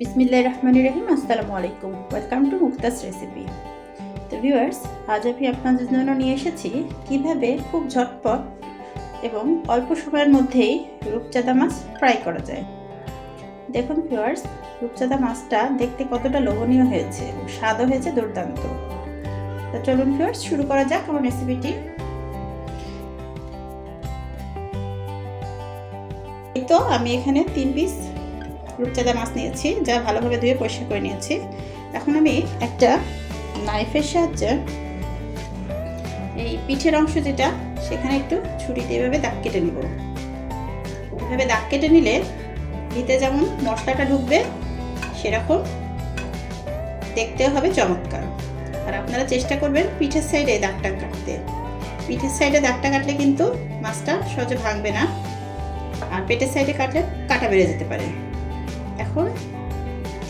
বিসমিল্লাহির রহমানির রহিম। আসসালামু আলাইকুম। Welcome to Mukta's recipe. তো ভিউয়ার্স, আজ আমি আপনাদের জন্য নিয়ে এসেছি কিভাবে খুব ঝটপট এবং অল্প সময়ের মধ্যেই রূপচাঁদা মাছ ফ্রাই করা যায়। দেখুন ভিউয়ার্স, রূপচাঁদা মাছটা দেখতে কতটা লোভনীয় হয়েছে এবং স্বাদও হয়েছে দুর্দান্ত। তো চলুন ভিউয়ার্স, শুরু করা যাক আমার রেসিপিটি। এই তো আমি এখানে 3 পিস রূপচাঁদা মাছ নিয়েছি, যা ভালোভাবে ধুয়ে পরিষ্কার করে নিয়েছি। এখন আমি একটা নাইফের সাহায্যে এই পিঠের অংশ যেটা, সেখানে একটু ছুরি দিয়ে এভাবে দাগ কেটে নিব। এভাবে দাগ কেটে নিলে ভিতরে যেমন মশলাটা ঢুকবে, সেরকম দেখতেও হবে চমৎকার। আর আপনারা চেষ্টা করবেন পিঠের সাইডে দাগটা কাটতে। পিঠের সাইডে দাগটা কাটলে কিন্তু মাছটা সহজে ভাঙবে না, আর পেটের সাইডে কাটলে কাটা বেড়ে যেতে পারে। এখন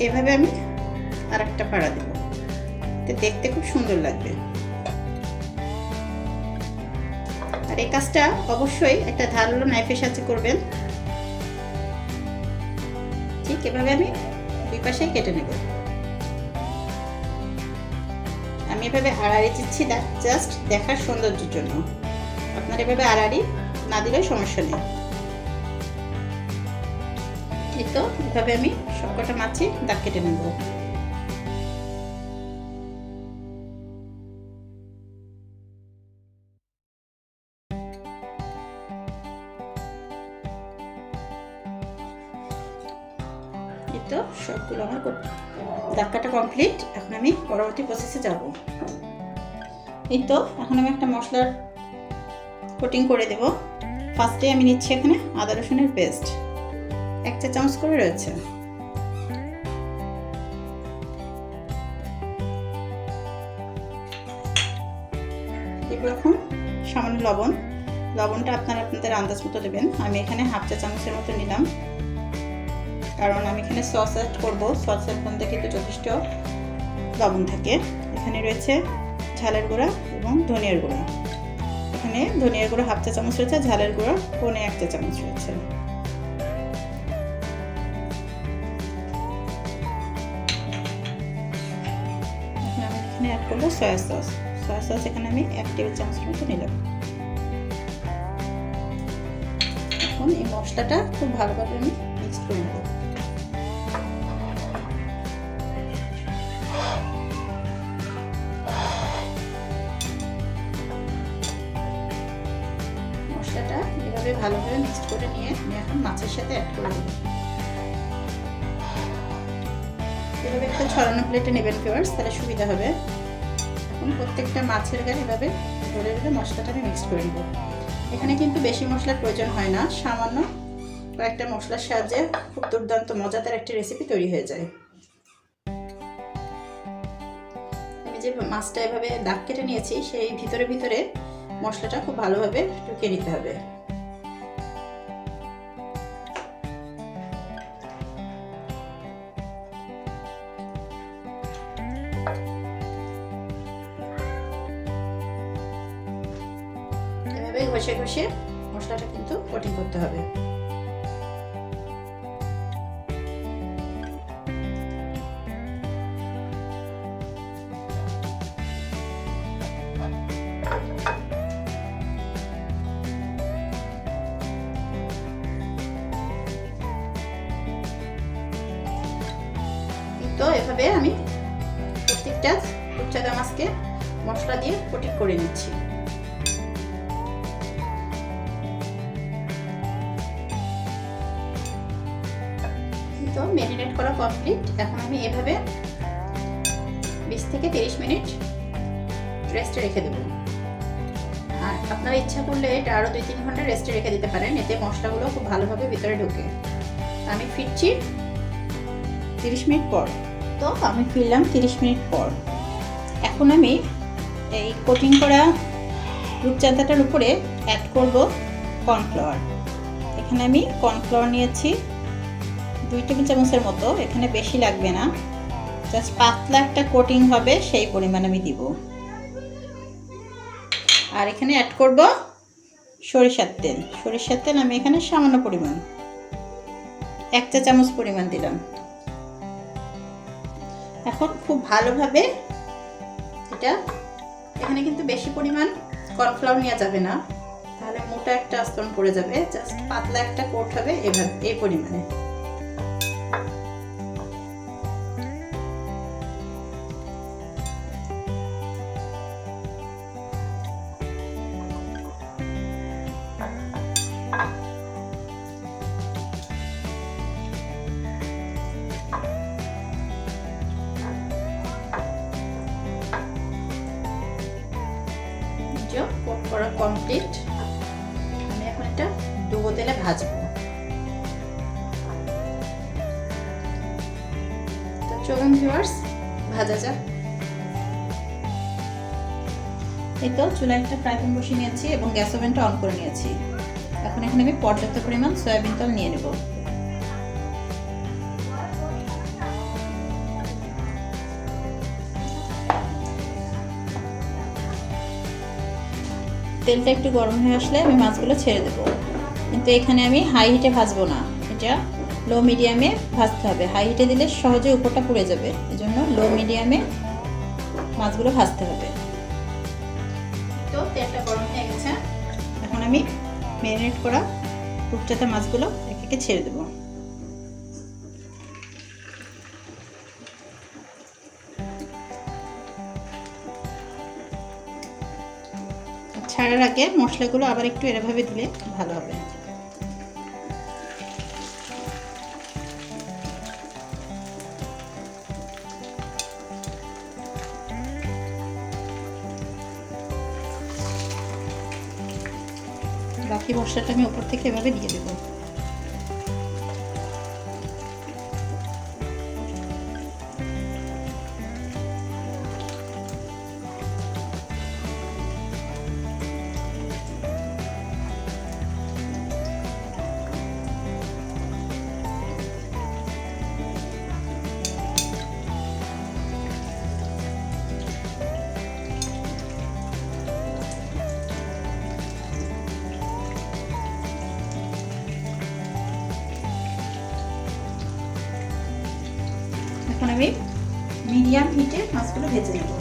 এভাবে আমি আর একটা ফাড়া দেব, দেখতে খুব সুন্দর লাগবে। আর এই কাজটা অবশ্যই একটা ধারালো নাইফের সাহায্যে করবেন। ঠিক এভাবে আমি দুই পাশেই কেটে নেব। আমি এভাবে আড়াআড়ি দিচ্ছি জাস্ট দেখার সৌন্দর্যের জন্য। আপনার এভাবে আড়াআড়ি না দিলে সমস্যা নেই। এই তো এভাবে আমি সবকটা মাছই দাগ কেটে নেব। এই তো সবগুলো আমার দাগ কাটা কমপ্লিট। এখন আমি পরবর্তী প্রসেসে যাব। এই তো এখন আমি একটা মশলার কোটিং করে দেব। ফার্স্টে আমি নিচ্ছি এখানে আদা রসুনের পেস্ট, 1 চা চামচ করে রয়েছে। এখন সামান্য লবণটা আপনাদের আন্দাজ মতো দেবেন। আমি এখানে 1/2 চা চামচের মতো নিলাম, কারণ আমি এখানে সস অ্যাড করবো। সসের মধ্যে কিন্তু যথেষ্ট লবণ থাকে। এখানে রয়েছে ঝালের গুঁড়া এবং ধনিয়ার গুঁড়া। এখানে ধনিয়ার গুঁড়া 1/2 চা চামচ রয়েছে, ঝালের গুঁড়া 1 চা চামচ রয়েছে। এখানে অ্যাড করবো সয়া সস এখানে আমি 1 টেবিল চামচের মতো নিলাম। এখন এই মশলাটা খুব ভালোভাবে আমি মিক্স করে নেব। মশলাটা এভাবে ভালোভাবে মিক্স করে নিয়ে আমি এখন মাছের সাথে অ্যাড করে দেব। এভাবে একটা ছড়ানো প্লেটে নেবেন ভিউয়ার্স, তাহলে সুবিধা হবে। এখন প্রত্যেকটা মাছের গায়ে এভাবে ধরে ধরে মশলাটা আমি মিক্স করে নেব। এখানে কিন্তু বেশি মশলার প্রয়োজন হয় না, সামান্য কয়েকটা মশলার সাহায্যে খুব দুর্দান্ত মজাদার একটা রেসিপি তৈরি হয়ে যায়। আমি যে মাছটা এভাবে দাগ কেটে নিয়েছি, সেই ভিতরে মশলাটা খুব ভালোভাবে ঢুকিয়ে নিতে হবে। ঘষে ঘষে মশলাটা কিন্তু কোটিং করতে হবে। তো এভাবে আমি প্রত্যেকটা রূপচাঁদা মাছকে মশলা দিয়ে কোটিং করে নিচ্ছি। তো ম্যারিনেট করা কমপ্লিট। এখন আমি এভাবে 20 থেকে 30 মিনিট রেস্টে রেখে দেব। আর আপনারা ইচ্ছা করলে এটা আরও 2-3 ঘন্টা রেস্টে রেখে দিতে পারেন, এতে মশলাগুলো খুব ভালোভাবে ভিতরে ঢোকে। আমি ফিরছি 30 মিনিট পর। তো আমি ফিরলাম 30 মিনিট পর। এখন আমি এই কোটিং করা রূপচাঁদাটার উপরে অ্যাড করব কর্নফ্লাওয়ার। এখানে আমি কর্নফ্লাওয়ার নিয়েছি 2 টেবিল চামচের মতো। এখানে বেশি লাগবে না, জাস্ট পাতলা একটা কোটিং হবে সেই পরিমাণ আমি দিব। আর এখানে অ্যাড করব সরিষার তেল। আমি এখানে সামান্য পরিমাণ 1 চা চামচ পরিমাণ দিলাম। এখন খুব ভালোভাবে এটা, এখানে কিন্তু বেশি পরিমাণ কর্নফ্লাওয়ার নেওয়া যাবে না, তাহলে মোটা একটা আস্তরণ পড়ে যাবে। জাস্ট পাতলা একটা কোট হবে এভাবে, এই পরিমাণে। কোট করা কমপ্লিট। আমি এখন এটা ডুবো তেলে ভাজবো। তো চলুন ভিউয়ার্স, ভাজা যাক। এই তো চুলায় একটা ফ্রাই প্যান বসিয়ে নিয়েছি এবং গ্যাস ওভেনটা অন করে নিয়েছি। এখন এখানে আমি পর্যাপ্ত পরিমাণ সয়াবিন তেল নিয়ে নেব। তেলটা একটু গরম হয়ে আসলে আমি মাছগুলো ছেড়ে দেব, কিন্তু এখানে আমি হাই হিটে ভাজবো না, এটা লো মিডিয়ামে ভাজতে হবে। হাই হিটে দিলে সহজে উপরটা পুড়ে যাবে, এজন্য লো মিডিয়ামে মাছগুলো ভাজতে হবে। তো তেলটা গরম হয়ে গেছে, এখন আমি ম্যারিনেট করা রূপচাঁদা মাছগুলো একে একে ছেড়ে দেবো। ছাড়ার আগে মশলাগুলো আবার একটু এভাবে দিলে ভালো হবে। বাকি মশলাটা আমি উপর থেকে এভাবে দিয়ে দেবো। এখন আমি মিডিয়াম হিটে মাছগুলো ভেজে নেব।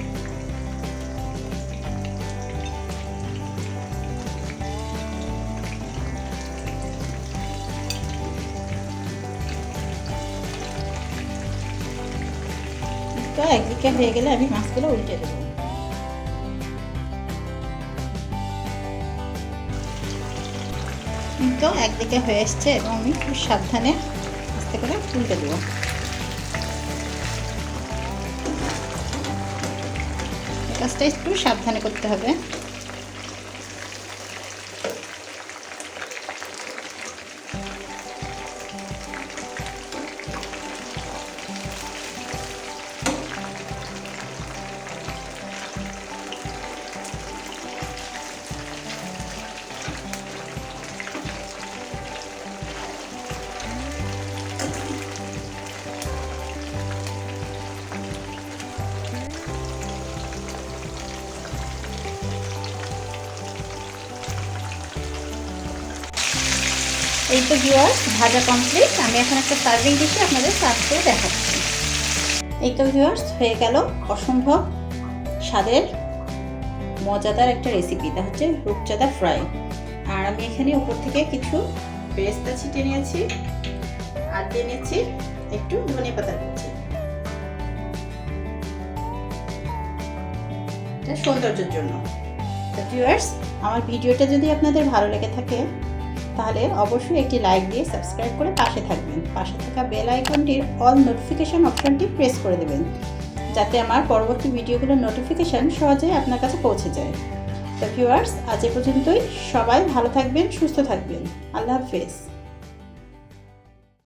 তো একদিকে হয়ে গেলে আমি মাছগুলো উল্টে দেবো। তো একদিকে হয়ে এসছে এবং আমি খুব সাবধানে আস্তে করে উল্টে দেবো। কাজটা একটু সাবধানে করতে হবে। এই তো ভিউয়ার্স, ভাজা কমপ্লিট। আমি এখন একটা সার্ভিং ডিশে আপনাদের সার্ভ করে দেখাচ্ছি। এই তো ভিউয়ার্স, হয়ে গেল অসম্ভব স্বাদের মজাদার একটা রেসিপি, তা হচ্ছে রূপচাঁদা ফ্রাই। আর আমি এখানে উপর থেকে কিছু বেরেস্তা ছিটিয়ে নিয়েছি আর দিয়ে নিচ্ছি একটু ধনিয়া পাতা কুচি, এটা সৌন্দর্যের জন্য। তো ভিউয়ার্স, আমার ভিডিওটা যদি আপনাদের ভালো লেগে থাকে তাহলে অবশ্যই একটি লাইক দিয়ে সাবস্ক্রাইব করে পাশে থাকবেন। পাশে থাকা বেল আইকনটির অল নোটিফিকেশন অপশনটি প্রেস করে দেবেন, যাতে আমার পরবর্তী ভিডিওগুলোর নোটিফিকেশন সহজেই আপনার কাছে পৌঁছে যায়। তো ভিউয়ার্স, আজ এ পর্যন্তই। সবাই ভালো থাকবেন, সুস্থ থাকবেন। আল্লাহ হাফেজ।